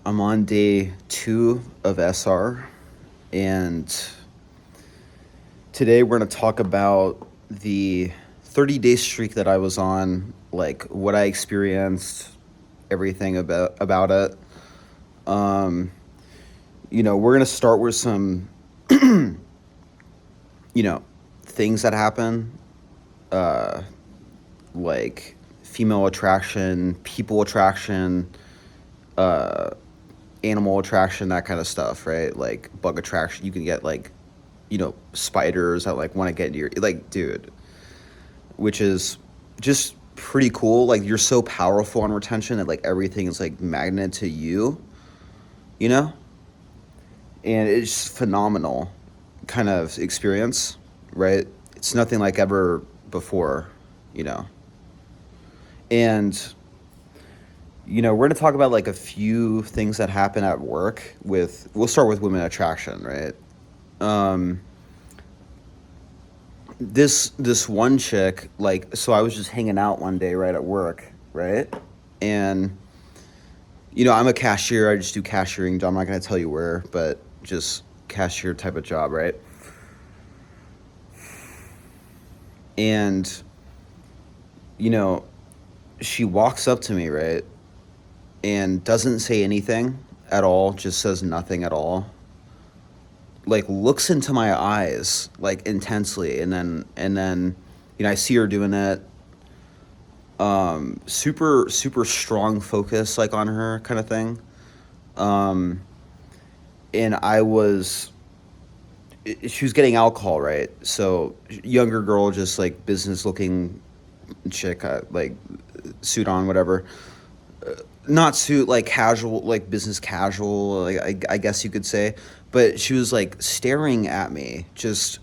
I'm on day 2 of SR, and today we're going to talk about the 30-day streak that I was on, like what I experienced, everything about it. Um, we're going to start with some, you know, things that happen, uh, like female attraction, people attraction, uh, animal attraction, that kind of stuff, right? Like bug attraction. You can get like, spiders that like want to get into your, like, dude, which is just pretty cool. Like you're so powerful on retention that like everything is like magnet to you, you know? And it's phenomenal kind of experience, right? It's nothing like ever before, you know. And we're going to talk about like a few things that happen at work with we'll start with women attraction, right? Um this one chick, like, so I was just hanging out one day right at work, right? And I'm a cashier. I just do cashiering. I'm not going to tell you where, but just cashier type of job, right? And you know she walks up to me, right, and doesn't say anything at all, just says nothing at all, like looks into my eyes like intensely, and then I see her doing it, super super strong focus like on her kind of thing. um and she was getting alcohol, right? So younger girl, just like business looking chick, like suit on, whatever. Not suit, like casual, like business casual, like I guess you could say. But she was like staring at me just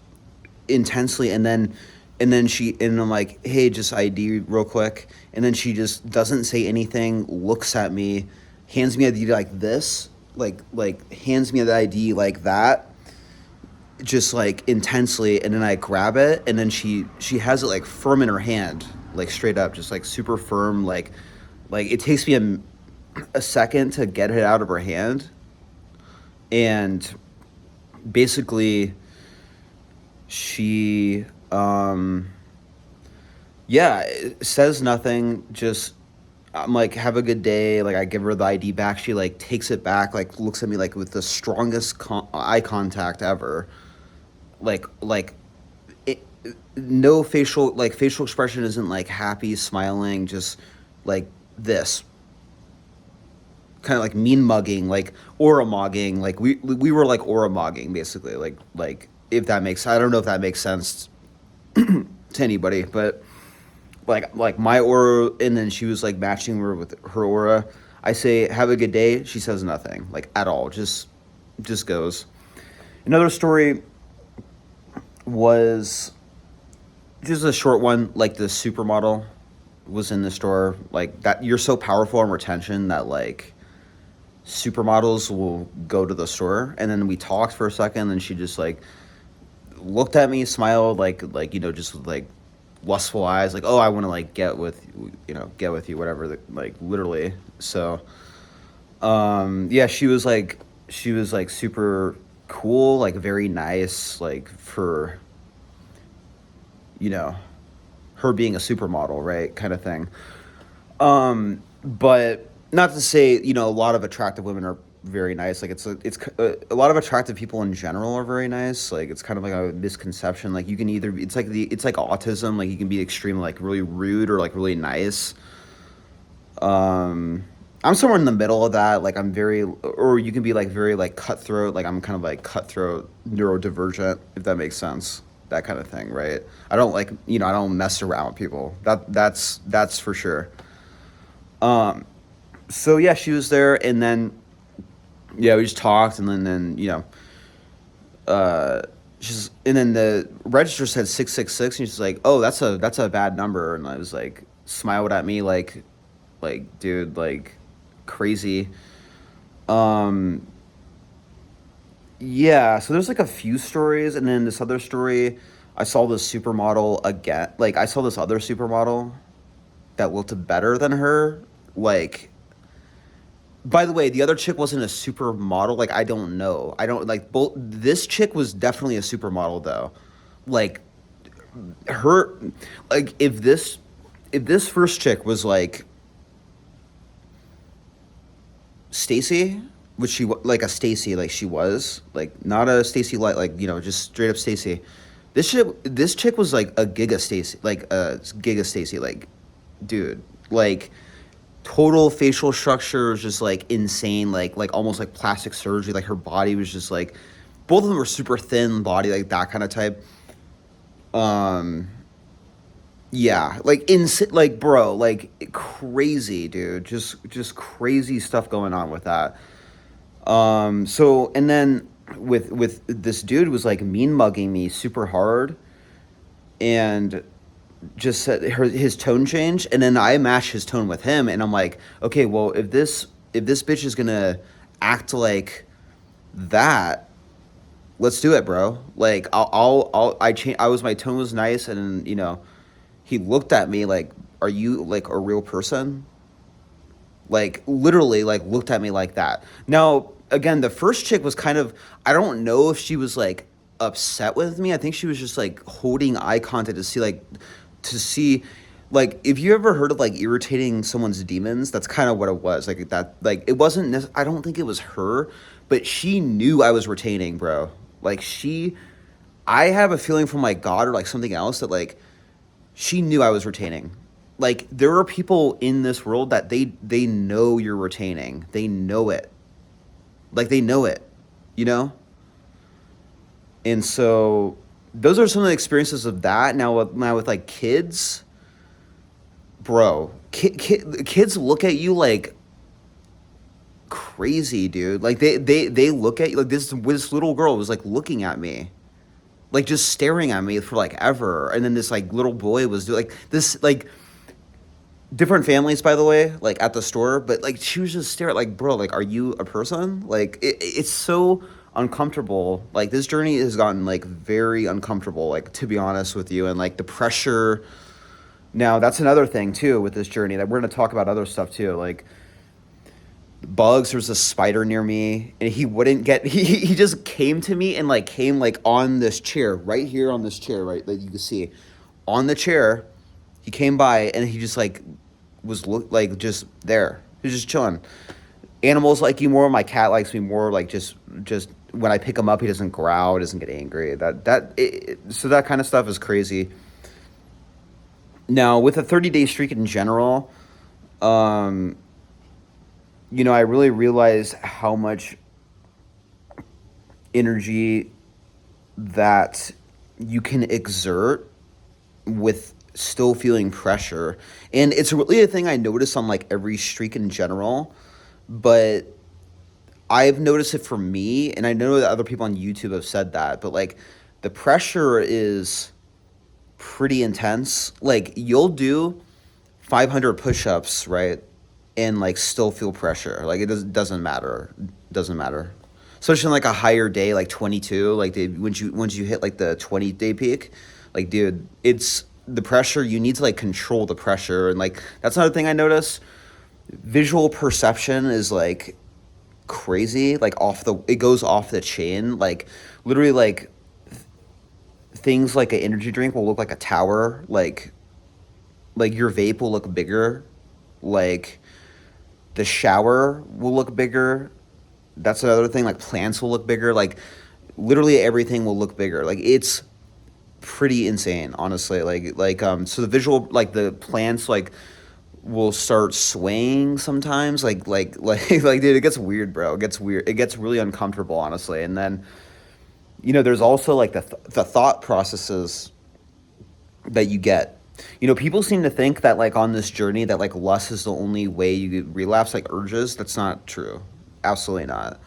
intensely, and I'm like, hey, just ID real quick. And then she just doesn't say anything, looks at me, hands me ID like this, like hands me the ID like that, just like intensely. And then I grab it, and then she has it like firm in her hand, like straight up, just like super firm, like it takes me a second to get it out of her hand. And basically she yeah, says nothing, just, I'm like, have a good day, like I give her the ID back, she like takes it back, like looks at me like with the strongest eye contact ever, like it, no facial expression isn't like happy smiling, just like this kind of like mean mugging, like aura mogging, like we were like aura mogging basically, like if that makes, I don't know if that makes sense to anybody, but like my aura, and then she was like matching her with her aura. I say have a good day, she says nothing like at all, just goes. Another story was just a short one, like the supermodel was in the store, like that. You're so powerful on retention that like supermodels will go to the store. And then we talked for a second, and she just like looked at me, smiled, like just with like lustful eyes, like, oh, I want to like get with you, whatever, like literally. So yeah, she was like super cool, like very nice, like for you know her being a supermodel, right, kind of thing. But not to say, a lot of attractive women are very nice. Like a lot of attractive people in general are very nice. Like it's kind of like a misconception. Like you can either, it's like autism. Like you can be extremely like really rude or like really nice. Um, I'm somewhere in the middle of that. Like I'm very, or you can be like very like cutthroat. Like I'm kind of like cutthroat, neurodivergent, if that makes sense. That kind of thing, right? I don't like, I don't mess around with people. That's for sure. Um, so yeah, she was there, and then yeah, we just talked, and then uh, and then the register said 666, and she's like, oh, that's a bad number, and I was like, smiled at me like dude, like crazy. Um, yeah, so there's like a few stories, and then this other story, I saw this supermodel again. Like I saw this other supermodel that looked better than her, like By the way, the other chick wasn't a supermodel. Like, I don't know. I don't like both. This chick was definitely a supermodel though. Like her, like if this first chick was like Stacy, which like a Stacy, like she was like not a Stacy light, like just straight up Stacy. This chick was like a Giga Stacy, like a Giga Stacy, like dude, like total facial structure was just like insane, like almost like plastic surgery. Like her body was just like, both of them were super thin body, like that kind of type. Um, yeah, like like bro, like crazy, dude, just crazy stuff going on with that. So and then with this dude was like mean mugging me super hard, and just said his tone changed, and then I matched his tone with him, and I'm like, okay, well, if this bitch is gonna act like that, let's do it, bro. Like I change. My tone was nice, and he looked at me like, are you like a real person? Like literally, like looked at me like that. Now again, the first chick was kind of, I don't know if she was like upset with me. I think she was just like holding eye contact to see like, if you ever heard of like irritating someone's demons, that's kind of what it was. Like that, like it wasn't I don't think it was her, but she knew I was retaining, bro. Like I have a feeling from like God or like something else that like she knew I was retaining. Like there are people in this world that they know you're retaining. They know it. Like they know it, you know? And so those are some of the experiences of that. Now with like kids, bro, kids look at you like crazy, dude. Like they look at you like this little girl was like looking at me, like just staring at me for like ever, and then this like little boy was doing like this, like different families, by the way, like at the store, but like she was just staring, like, bro, like, are you a person? Like it's so uncomfortable. Like this journey has gotten like very uncomfortable, like to be honest with you, and like the pressure. Now that's another thing too with this journey that we're gonna talk about other stuff too, like bugs. There's a spider near me, and he wouldn't get. He just came to me and like came like on this chair right here, on this chair right that you can see, on the chair. He came by and he just like was like just there. He was just chilling. Animals like you more. My cat likes me more. Like just when I pick him up, he doesn't growl. He doesn't get angry. So that kind of stuff is crazy. Now with a 30-day streak in general, um, I really realized how much energy that you can exert with still feeling pressure. And it's really a thing I notice on like every streak in general, but I've noticed it for me, and I know that other people on YouTube have said that, but like the pressure is pretty intense. Like you'll do 500 push-ups, right? And like still feel pressure. Like it doesn't matter. Doesn't matter. Especially in like a higher day, like 22, like once you hit like the 20-day peak, like dude, it's the pressure. You need to like control the pressure, and like that's another thing I notice. Visual perception is like crazy. Like it goes off the chain. Like literally, like things like an energy drink will look like a tower. Like your vape will look bigger. Like the shower will look bigger. That's another thing. Like plants will look bigger. Like literally everything will look bigger. Like it's pretty insane, honestly. So the visual, like the plants, like will start swaying sometimes. Like dude, it gets weird, bro. It gets weird. It gets really uncomfortable, honestly. And then there's also like the thought processes that you get. People seem to think that like on this journey that like lust is the only way you relapse like urges. That's not true. Absolutely not.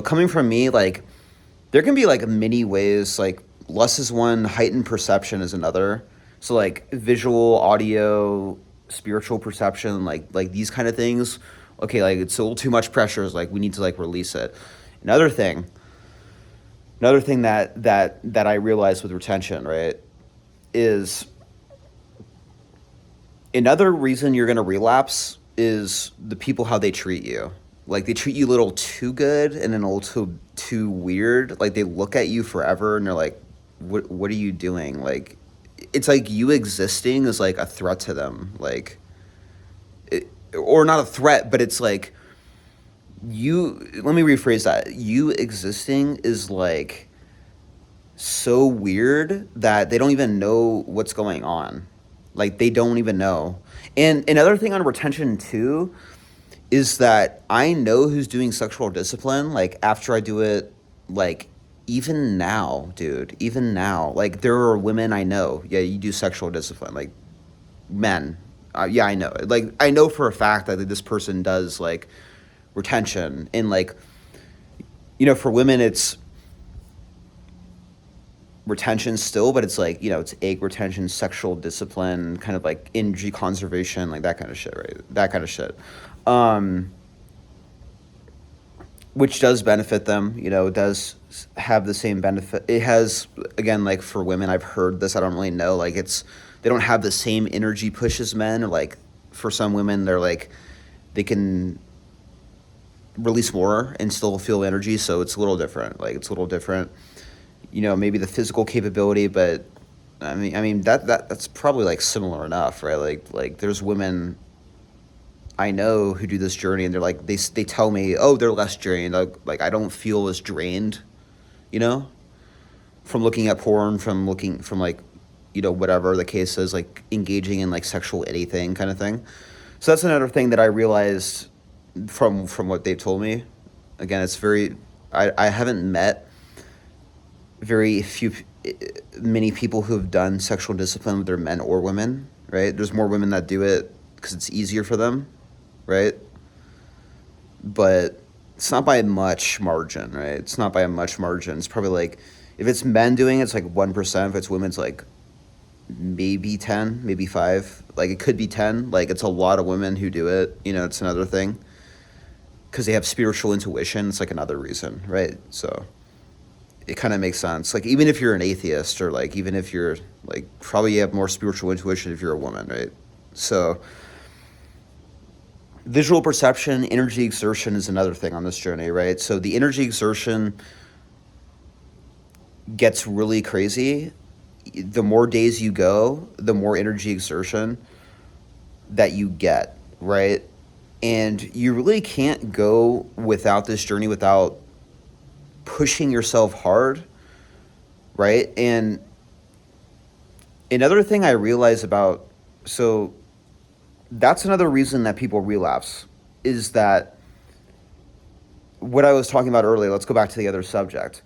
Coming from me, like there can be like many ways. Like lust is one, heightened perception is another. So like visual, audio, spiritual perception, like these kind of things. Okay, like it's a little too much pressure. Is like we need to like release it. Another thing, that I realized with retention, right, is another reason you're gonna relapse is the people, how they treat you. Like they treat you a little too good and then a little too weird. Like they look at you forever and they're like, what are you doing? Like it's like you existing is like a threat to them. Like or not a threat, but it's like you, let me rephrase that. You existing is like so weird that they don't even know what's going on. Like they don't even know. And another thing on retention too is that I know who's doing sexual discipline like after I do it, like even now, dude, even now. Like there are women I know, yeah, you do sexual discipline, like men. Yeah, I know. Like I know for a fact that this person does like retention and like for women it's retention still, but it's like it's egg retention, sexual discipline, kind of like energy conservation, like that kind of shit, right? That kind of shit. Um, which does benefit them, it does have the same benefit. It has, again, like for women, I've heard this, I don't really know, like they don't have the same energy push as men, or like for some women, they're like, they can release more and still feel energy, so it's a little different. Like it's a little different, maybe the physical capability, but I mean that's probably like similar enough, right? Like there's women I know who do this journey, and they're like they tell me, oh, they're less drained. Like I don't feel as drained, you know, from looking at porn, from like, whatever the case is, like engaging in like sexual anything kind of thing. So that's another thing that I realized from what they've told me. Again, it's very, I haven't met very few many people who have done sexual discipline, whether men or women, right? There's more women that do it because it's easier for them, right? But it's not by much margin, right? It's not by a much margin. It's probably like, if it's men doing it, it's like 1%. If it's women, it's like maybe 10, maybe 5. Like it could be 10. Like it's a lot of women who do it. It's another thing. Because they have spiritual intuition. It's like another reason, right? So it kind of makes sense. Like even if you're an atheist, or like even if you're like, probably you have more spiritual intuition if you're a woman, right? So visual perception, energy exertion is another thing on this journey, right? So the energy exertion gets really crazy. The more days you go, the more energy exertion that you get, right? And you really can't go without this journey without pushing yourself hard, right? And another thing I realize about, so that's another reason that people relapse, is that what I was talking about earlier. Let's go back to the other subject.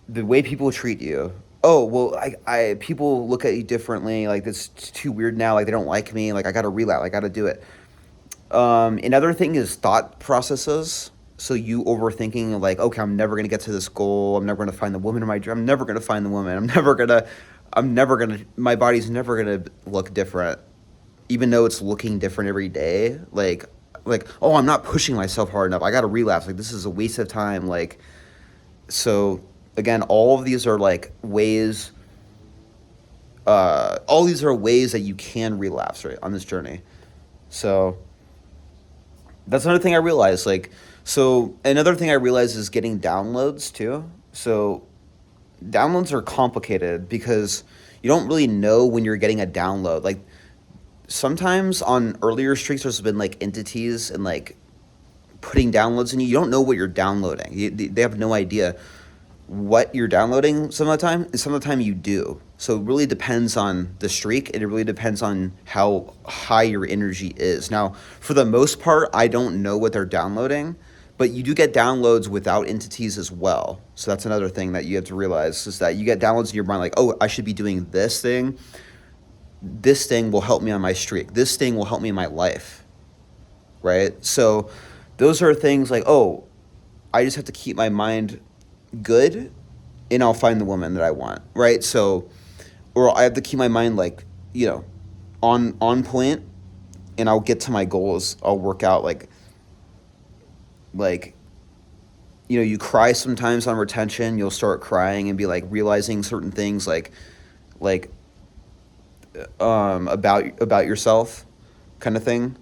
The way people treat you. Oh, well, I people look at you differently. Like, it's too weird now. Like, they don't like me. Like, I got to relapse. I got to do it. Another thing is thought processes. So you overthinking, like, okay, I'm never going to get to this goal. I'm never going to find the woman in my dream. I'm never going to find the woman. I'm never going to, my body's never going to look different, even though it's looking different every day. Like, oh, I'm not pushing myself hard enough. I got to relapse. Like, this is a waste of time. Like, so again, all of these are like ways, all these are ways that you can relapse, right, on this journey. So that's another thing I realized. Like, so another thing I realized is getting downloads too. So downloads are complicated because you don't really know when you're getting a download. Like sometimes on earlier streaks, there's been like entities and like putting downloads in you. You don't know what you're downloading. They have no idea what you're downloading some of the time, and some of the time you do. So it really depends on the streak, and it really depends on how high your energy is. Now, for the most part, I don't know what they're downloading, but you do get downloads without entities as well. So that's another thing that you have to realize, is that you get downloads in your mind like, oh, I should be doing this thing. This thing will help me on my streak. This thing will help me in my life, right? So those are things like, oh, I just have to keep my mind good and I'll find the woman that I want, right? So, or I have to keep my mind like, on point, and I'll get to my goals. I'll work out like you cry sometimes on retention. You'll start crying and be like realizing certain things like about yourself, kind of thing.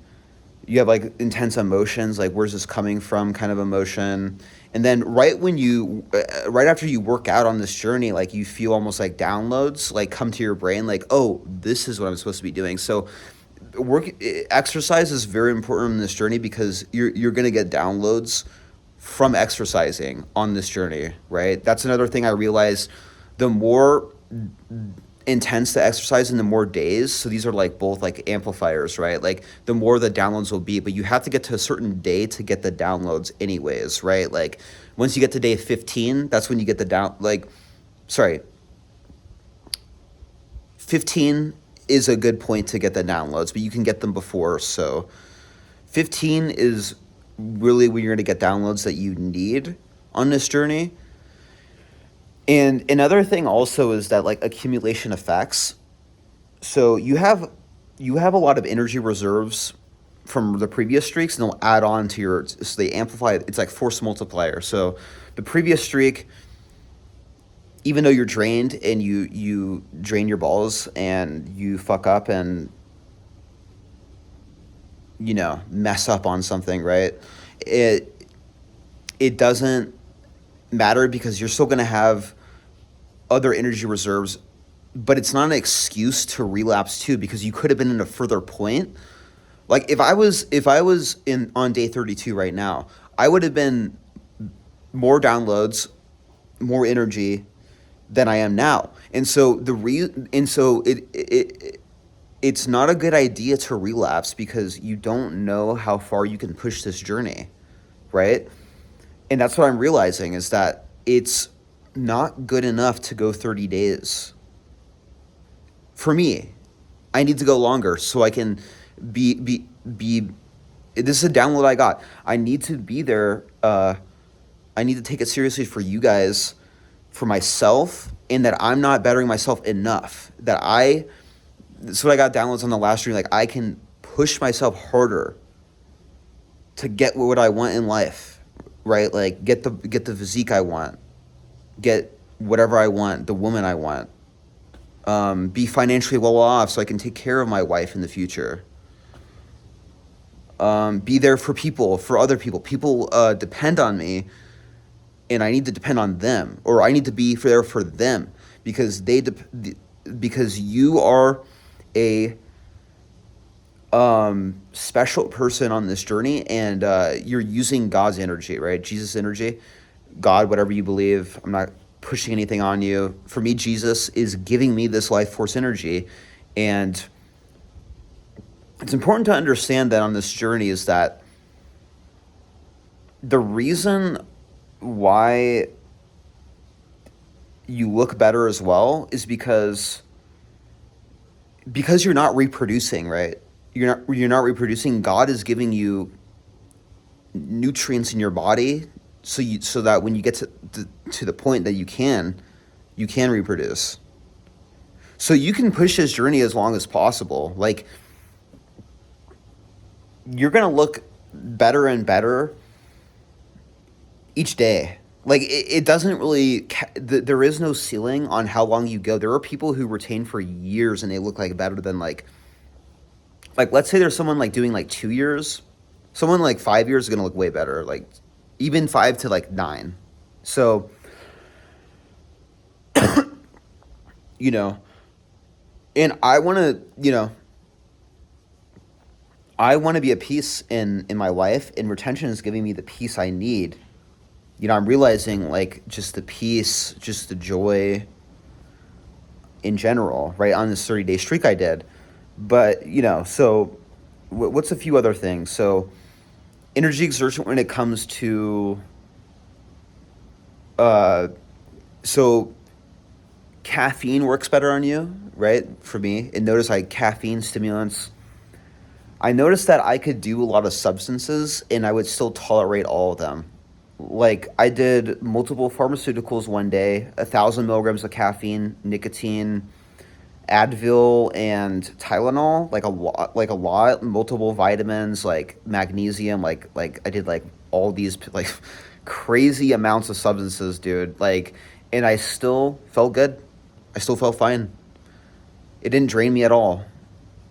You have like intense emotions, like where's this coming from kind of emotion. And then right after you work out on this journey, like you feel almost like downloads like come to your brain, like, oh, this is what I'm supposed to be doing. So exercise is very important in this journey because you're going to get downloads from exercising on this journey, right? That's another thing I realized. The more intense the exercise and the more days, so these are like both like amplifiers, right? Like the more the downloads will be, but you have to get to a certain day to get the downloads anyways, right? Like once you get to day 15, that's when you get the sorry, 15 is a good point to get the downloads, but you can get them before. So 15 is really when you're going to get downloads that you need on this journey. And another thing also is that like accumulation effects. So you have a lot of energy reserves from the previous streaks, and they'll add on to so they amplify it. It's like force multiplier. So the previous streak, even though you're drained and you drain your balls and you fuck up and mess up on something, right? It doesn't matter because you're still going to have other energy reserves, but it's not an excuse to relapse too, because you could have been in a further point. Like if I was in on day 32 right now, I would have been more downloads, more energy than I am now. And so it's not a good idea to relapse because you don't know how far you can push this journey, right? And that's what I'm realizing is that it's not good enough to go 30 days. For me, I need to go longer so I can be this is a download I got. I need to be there. I need to take it seriously for you guys, for myself, and that I'm not bettering myself enough. That's what I got downloads on the last stream. Like I can push myself harder to get what I want in life, right? Like get the physique I want, get whatever I want, the woman I want, be financially well off so I can take care of my wife in the future. Be there for other people. People depend on me, and I need to depend on them, or I need to be there for them because because you are a special person on this journey, and you're using God's energy, right? Jesus' energy, God, whatever you believe. I'm not pushing anything on you. For me, Jesus is giving me this life force energy, and it's important to understand that on this journey is that the reason why you look better as well is because you're not reproducing, right? You're not reproducing. God is giving you nutrients in your body so that when you get to the point that you can reproduce. So you can push this journey as long as possible. Like you're going to look better and better each day. Like it doesn't really there is no ceiling on how long you go. There are people who retain for years and they look like better than like let's say there's someone like doing like 2 years. Someone like 5 years is going to look way better. Like even 5 to like 9. So and I want to, I want to be at peace in my life, and retention is giving me the peace I need. I'm realizing like just the peace, just the joy in general, right, on this 30-day streak I did. But, so what's a few other things? So energy exertion when it comes to, so caffeine works better on you, right, for me. And notice caffeine stimulants. I noticed that I could do a lot of substances and I would still tolerate all of them. Like I did multiple pharmaceuticals one day, 1,000 milligrams of caffeine, nicotine, Advil, and Tylenol, like a lot, multiple vitamins, like magnesium, like I did like all these like crazy amounts of substances, dude. Like, and I still felt good. I still felt fine. It didn't drain me at all.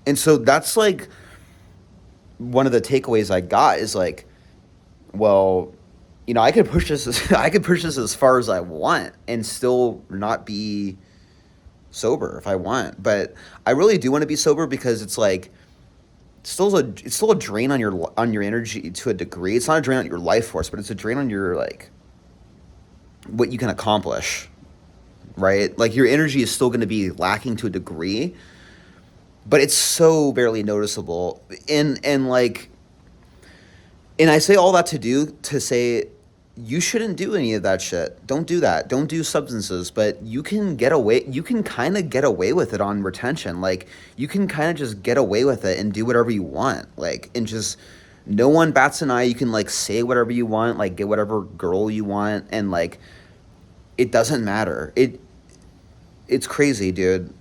And so that's like one of the takeaways I got is like, well, I could push this. I could push this as far as I want and still not be sober if I want. But I really do want to be sober because it's like it's still a drain on your energy to a degree. It's not a drain on your life force, but it's a drain on your like what you can accomplish, right? Like your energy is still going to be lacking to a degree, but it's so barely noticeable. And I say all that to say you shouldn't do any of that shit. Don't do that. Don't do substances, but you can kind of get away with it on retention. Like you can kind of just get away with it and do whatever you want. Like and just no one bats an eye. You can like say whatever you want, like get whatever girl you want and like it doesn't matter. It's crazy, dude.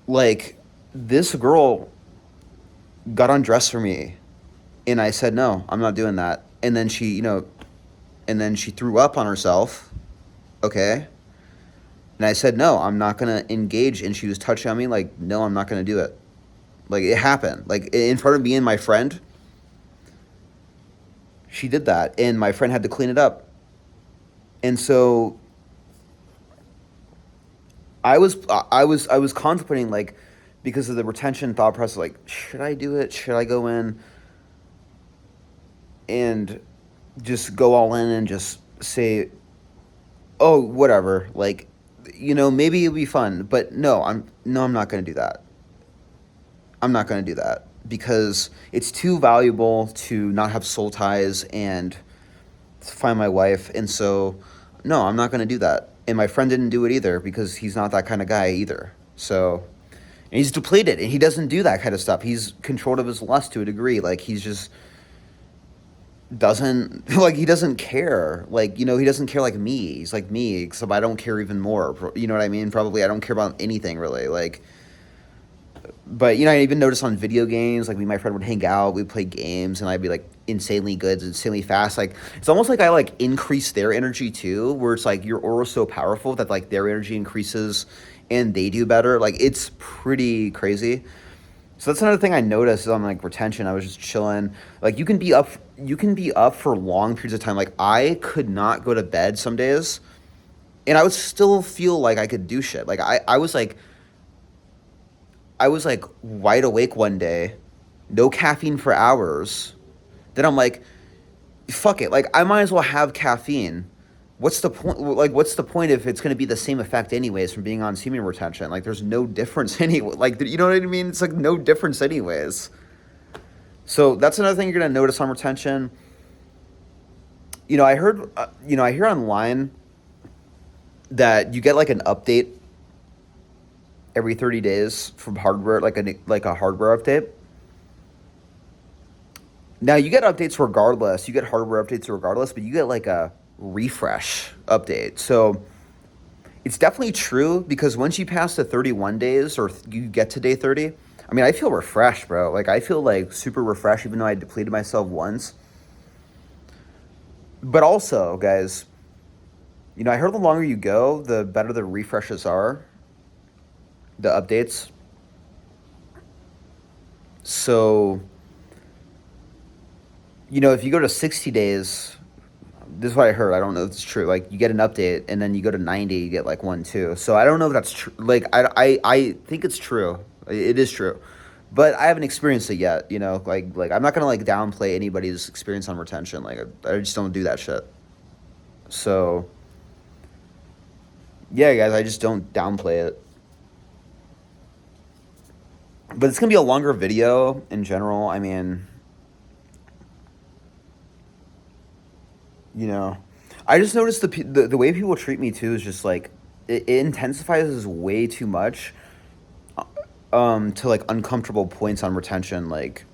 Like this girl got undressed for me and I said no, I'm not doing that. And then she threw up on herself, okay? And I said no, I'm not going to engage, and she was touching on me like no, I'm not going to do it. Like it happened. Like in front of me and my friend, she did that and my friend had to clean it up. And so I was contemplating like because of the retention thought process, like should I do it? Should I go in and just go all in and just say, oh, whatever, like maybe it'll be fun, but I'm not going to do that. I'm not going to do that because it's too valuable to not have soul ties and to find my wife, and so no, I'm not going to do that. And my friend didn't do it either because he's not that kind of guy either. So and he's depleted and he doesn't do that kind of stuff. He's controlled of his lust to a degree. Like he's just doesn't like he doesn't care. Like he doesn't care like me. He's like me, except I don't care even more. You know what I mean? Probably I don't care about anything really. Like, but I even noticed on video games, like me and my friend would hang out, we'd play games, and I'd be like insanely good, insanely fast. Like it's almost like I like increase their energy too, where it's like your aura's so powerful that like their energy increases and they do better. Like it's pretty crazy. So that's another thing I noticed on like retention. I was just chilling. Like you can be up for long periods of time. Like I could not go to bed some days and I would still feel like I could do shit. Like I was like wide awake one day, no caffeine for hours. Then I'm like, fuck it. Like I might as well have caffeine. What's the point? Like, what's the point if it's going to be the same effect anyways from being on semen retention? Like, there's no difference anyway. Like, you know what I mean? It's like no difference anyways. So that's another thing you're going to notice on retention. I hear online that you get like an update every 30 days from hardware, like a hardware update. Now you get updates regardless. You get hardware updates regardless, but you get like a refresh update. So it's definitely true because once you pass the 31 days or you get to day 30, I mean, I feel refreshed, bro. Like I feel like super refreshed even though I depleted myself once. But also, guys, I heard the longer you go, the better the refreshes are, the updates. So, if you go to 60 days, this is what I heard. I don't know if it's true. Like, you get an update, and then you go to 90, you get, like, one, too. So, I don't know if that's true. Like, I think it's true. It is true. But I haven't experienced it yet, Like I'm not going to, like, downplay anybody's experience on retention. Like, I just don't do that shit. So, yeah, guys, I just don't downplay it. But it's going to be a longer video in general. I mean, I just noticed the way people treat me too is just like it intensifies way too much to like uncomfortable points on retention, like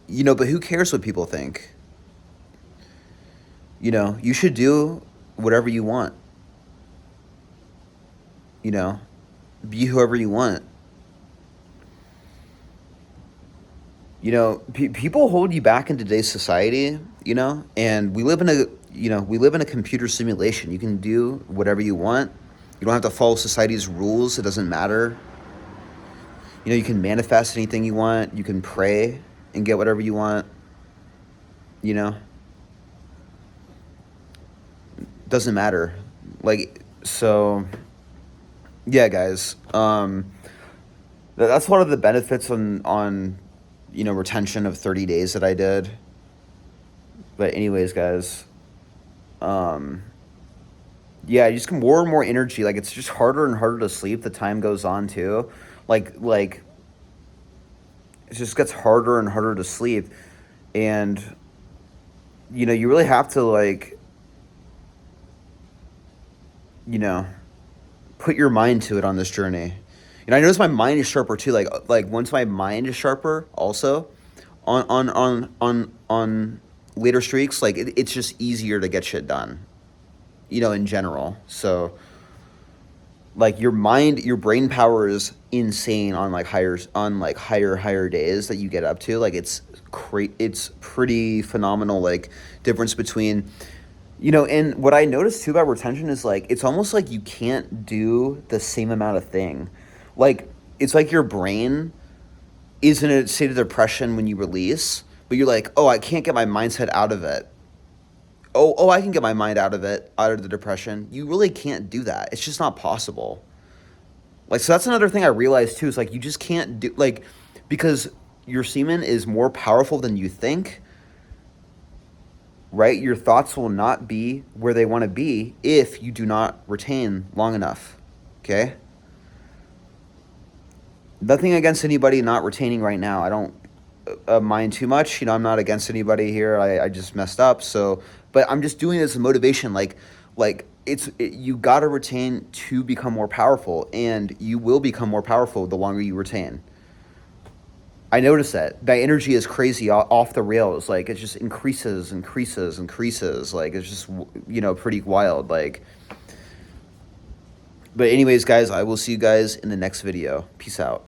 but who cares what people think? You should do whatever you want. Be whoever you want. People hold you back in today's society, and we live in a computer simulation. You can do whatever you want. You don't have to follow society's rules. It doesn't matter. You know, you can manifest anything you want. You can pray and get whatever you want. You know, doesn't matter. Like, so yeah, guys. That's one of the benefits on you know, retention of 30 days that I did. But anyways, guys, um, yeah, you just get more and more energy. Like, it's just harder and harder to sleep. The time goes on too. Like it just gets harder and harder to sleep, and you know, you really have to, like, you know, put your mind to it on this journey. You know, I notice my mind is sharper too. Like once my mind is sharper, also on later streaks, like it's just easier to get shit done. You know, in general. So like your brain power is insane on like higher days that you get up to. Like it's pretty phenomenal. Like difference between, you know, and what I noticed too about retention is like it's almost like you can't do the same amount of thing. Like it's like your brain is in a state of depression when you release, but you're like, oh, I can't get my mindset out of it. Oh, I can get my mind out of it, out of the depression. You really can't do that. It's just not possible. Like, so that's another thing I realized too, is like you just can't do, like, because your semen is more powerful than you think, right? Your thoughts will not be where they want to be if you do not retain long enough. Okay? Nothing against anybody not retaining right now. I don't mind too much. You know, I'm not against anybody here. I just messed up. So, but I'm just doing this as a motivation. You got to retain to become more powerful, and you will become more powerful the longer you retain. I noticed that energy is crazy off the rails. Like it just increases. Like it's just, you know, pretty wild. Like, but anyways, guys, I will see you guys in the next video. Peace out.